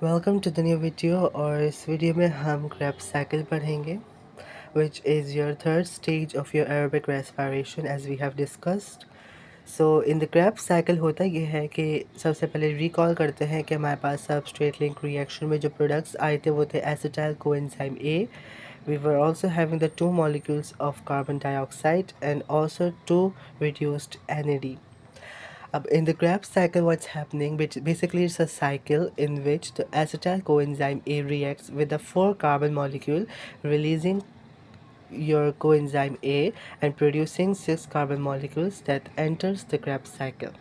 Welcome to the new video. और इस video में हम क्रैप साइकिल पढ़ेंगे which is your third stage of your aerobic respiration as we have discussed. So in the Krebs cycle होता ये है कि सबसे पहले रिकॉल करते हैं कि हमारे पास सबस्ट्रेट लिंक रिएक्शन में जो प्रोडक्ट्स आए थे वो थे acetyl coenzyme A. We were also having the two molecules of carbon dioxide and also two reduced NAD. In the Krebs cycle, what's happening? Which basically it's a cycle in which the acetyl coenzyme A reacts with the 4 carbon molecule, releasing your coenzyme A and producing 6 carbon molecules that enters the Krebs cycle.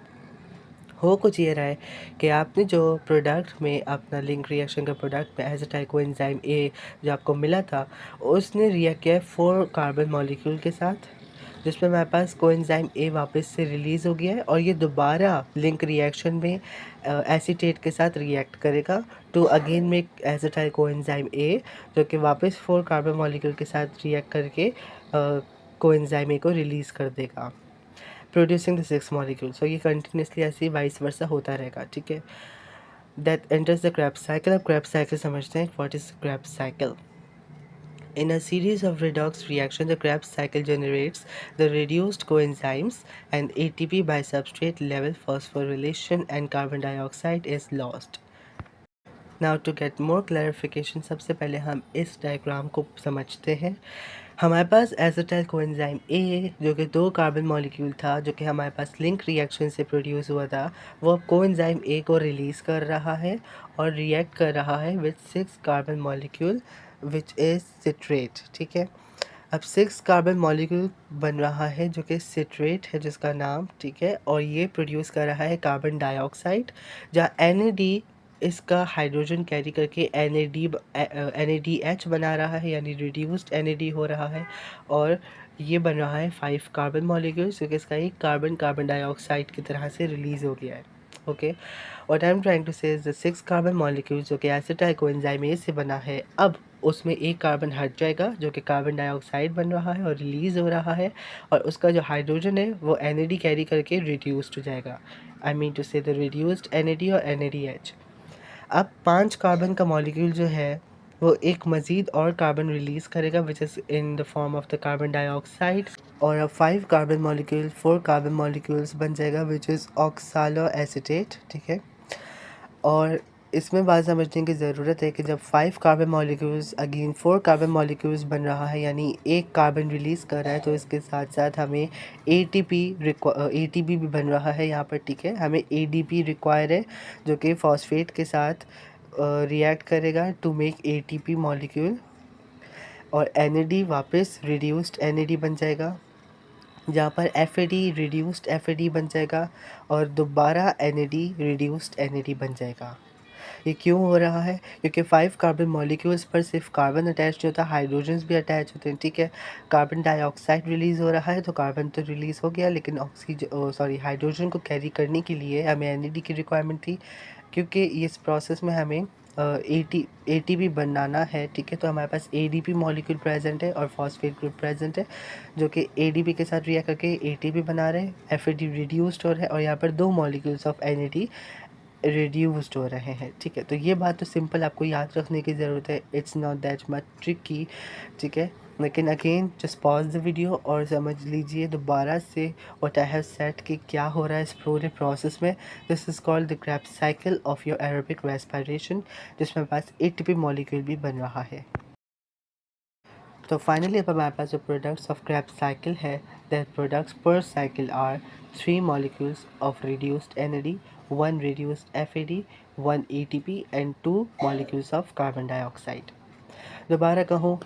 हो कुछ ये रहा है कि आपने जो product में अपना लिंक रिएक्शन का प्रोडक्ट में एसिटाइल कोएंजाइम ए जो आपको मिला था, उसने रिएक्ट किया 4 कार्बन मॉलिक्यूल के साथ, जिसमें हमारे पास कोएंजाइम ए वापस से रिलीज़ हो गया है और ये दोबारा लिंक रिएक्शन में एसीटेट के साथ रिएक्ट करेगा to again make acetyl coenzyme A, जो कि वापस 4 कार्बन मॉलिक्यूल के साथ रिएक्ट करके कोएंजाइम ए को रिलीज़ कर देगा, प्रोड्यूसिंग द 6 मॉलिक्यूल। सो ये कंटिन्यूसली ऐसे वाइस वर्सा होता रहेगा, ठीक है। That enters the Krebs cycle. अब क्रैब साइकिल समझते हैं, what is Krebs cycle? In a series of redox reactions, the Krebs cycle generates the reduced coenzymes and ATP by substrate level phosphorylation and carbon dioxide is lost. Now to get more clarification, सबसे पहले हम इस diagram को समझते हैं। हमारे पास acetyl coenzyme A जो कि 2 कार्बन मॉलिक्यूल था, जो कि हमारे पास लिंक रिएक्शन से प्रोड्यूस हुआ था, वो अब कोएंजाइम ए को रिलीज़ कर रहा है और रिएक्ट कर रहा है with 6 carbon molecule which is citrate, ठीक है। अब 6 कार्बन मॉलिक्यूल बन रहा है जो कि सिट्रेट है जिसका नाम, ठीक है, और ये प्रोड्यूस कर रहा है कार्बन डाइऑक्साइड, जहाँ NAD इसका हाइड्रोजन कैरी करके NADH बना रहा है, यानी रिड्यूस्ड NAD हो रहा है, और ये बन रहा है 5 कार्बन मॉलिक्यूल्स, क्योंकि इसका एक कार्बन कार्बन डाइऑक्साइड की तरह से रिलीज़ हो गया है। Okay, what I am trying to say is the 6 carbon molecule जो कि एसिटाइल कोएंजाइम ए से बना है, अब उसमें एक कार्बन हट जाएगा जो कि कार्बन डाइऑक्साइड बन रहा है और रिलीज़ हो रहा है, और उसका जो हाइड्रोजन है वो NAD कैरी करके रिड्यूस्ड हो जाएगा। आई मीन टू से द रिड्यूस्ड NAD और NADH। अब 5 कार्बन का मॉलिक्यूल जो है वो एक मज़ीद और कार्बन रिलीज़ करेगा which is in the form of the carbon dioxide, और अब 5 कार्बन मॉलिक्यूल 4 कार्बन मॉलिक्यूल्स बन जाएगा विच इज़ ऑक्सालो एसिटेट, ठीक है। और इसमें बात समझने की ज़रूरत है कि जब 5 carbon molecules again 4 carbon molecules बन रहा है, यानी एक कार्बन रिलीज़ कर रहा है, तो इसके साथ साथ हमें ATP भी बन रहा है यहाँ पर, ठीक है। हमें ADP रिक्वायर है जो कि फॉस्फेट के साथ रिएक्ट करेगा टू मेक ATP मॉलिक्यूल, और NAD वापस रिड्यूस्ड NAD बन जाएगा, जहाँ पर FAD रिड्यूस्ड FAD बन जाएगा, और दोबारा NAD रिड्यूस्ड NAD बन जाएगा। ये क्यों हो रहा है? क्योंकि 5 कार्बन मॉलिक्यूल्स पर सिर्फ कार्बन अटैच नहीं होता, हाइड्रोजन्स भी अटैच होते हैं, ठीक है। कार्बन डाइऑक्साइड रिलीज़ हो रहा है तो कार्बन तो रिलीज़ हो गया, लेकिन हाइड्रोजन को कैरी करने के लिए हमें NAD की रिक्वायरमेंट थी, क्योंकि इस प्रोसेस में हमें ATP बनाना है, ठीक है। तो हमारे पास ADP मॉलिक्यूल प्रेजेंट है और फॉस्फेट ग्रुप प्रेजेंट है, जो कि ADP के साथ रिएक्ट करके ATP बना रहे हैं, FAD रिड्यूस्ड हो रहा है, और यहाँ पर 2 मॉलिक्यूल्स ऑफ NAD रिड्यूस्ड हो रहे हैं, ठीक है। तो ये बात तो सिंपल आपको याद रखने की ज़रूरत है, it's not that much tricky, ठीक है। लेकिन again just pause the video और समझ लीजिए दोबारा से व्हाट आई हैव सेड कि क्या हो रहा है इस पूरे प्रोसेस में। This is called the Krebs cycle of your aerobic respiration, जिसमें पास ATP मॉलिक्यूल भी बन रहा है। तो फाइनली अब हमारे पास जो प्रोडक्ट्स ऑफ क्रैब साइकिल है, दैट प्रोडक्ट्स पर cycle are 3 molecules of reduced NAD, 1 reduced FAD, 1 ATP and 2 molecules of carbon dioxide। दोबारा कहूँ,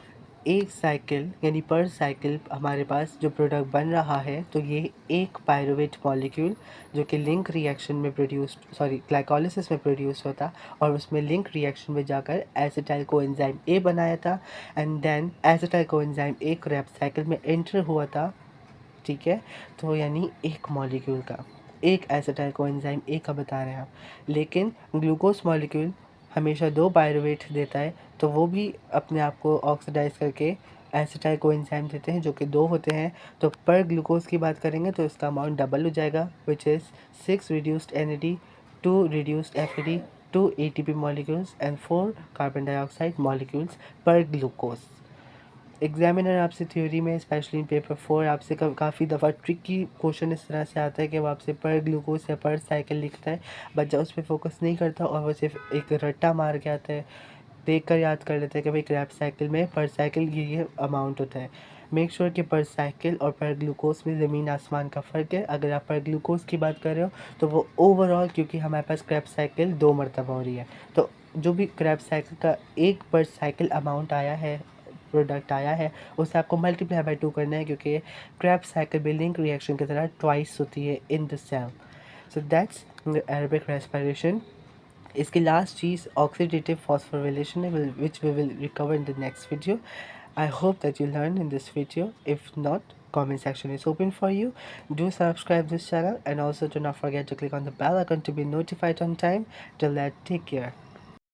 एक साइकिल यानी पर साइकिल हमारे पास जो प्रोडक्ट बन रहा है, तो ये एक पायरुवेट मॉलिक्यूल जो कि लिंक रिएक्शन में ग्लाइकोलिसिस में प्रोड्यूस होता, और उसमें लिंक रिएक्शन में जाकर एसिटाइल कोएंजाइम ए बनाया था, and then acetyl coenzyme A Krebs cycle में एंटर हुआ था, ठीक है। तो यानी एक मॉलिक्यूल का, एक एसिटाइल कोएंजाइम ए का बता रहे हैं आप, लेकिन ग्लूकोज मॉलिक्यूल हमेशा 2 पायरुवेट देता है, तो वो भी अपने आप को ऑक्सीडाइज करके एसिटाइल कोएंजाइम देते हैं जो कि 2 होते हैं। तो पर ग्लूकोज की बात करेंगे तो इसका अमाउंट डबल हो जाएगा, which is 6 reduced NAD, 2 reduced FAD, 2 ATP molecules and 4 carbon dioxide molecules per glucose. Examiner आपसे थ्योरी में स्पेशली इन पेपर 4 आपसे काफ़ी दफ़ा ट्रिकी क्वेश्चन इस तरह से आता है कि वो आपसे पर ग्लूकोज या पर साइकिल लिखता है, बच्चा उस पर फोकस नहीं करता और वो सिर्फ एक रट्टा मार के आता है, देख कर याद कर लेते हैं कि भाई क्रैप साइकिल में पर साइकिल ये अमाउंट होता है। मेक श्योर कि पर साइकिल और पर ग्लूकोज में ज़मीन आसमान का फ़र्क है। अगर आप पर ग्लूकोज की बात कर रहे हो तो वो ओवरऑल, क्योंकि हमारे पास क्रैप साइकिल 2 मरतबा हो रही है, तो जो भी क्रैप साइकिल का एक पर साइकिल अमाउंट आया है, प्रोडक्ट आया है, उसे आपको मल्टीप्लाई बाय 2 करना है, क्योंकि क्रैप साइकिल भी लिंक रिएक्शन की तरह ट्वाइस होती है in the cell. So that's aerobic respiration. इसकी लास्ट चीज़ ऑक्सीडेटिव फॉस्फोरिलेशन है, which we will recover in the next video. I hope that you learned in this video. If not, comment section is open for you. Do subscribe this channel and also do not forget to click on the bell icon to be notified on time. Till that, take care.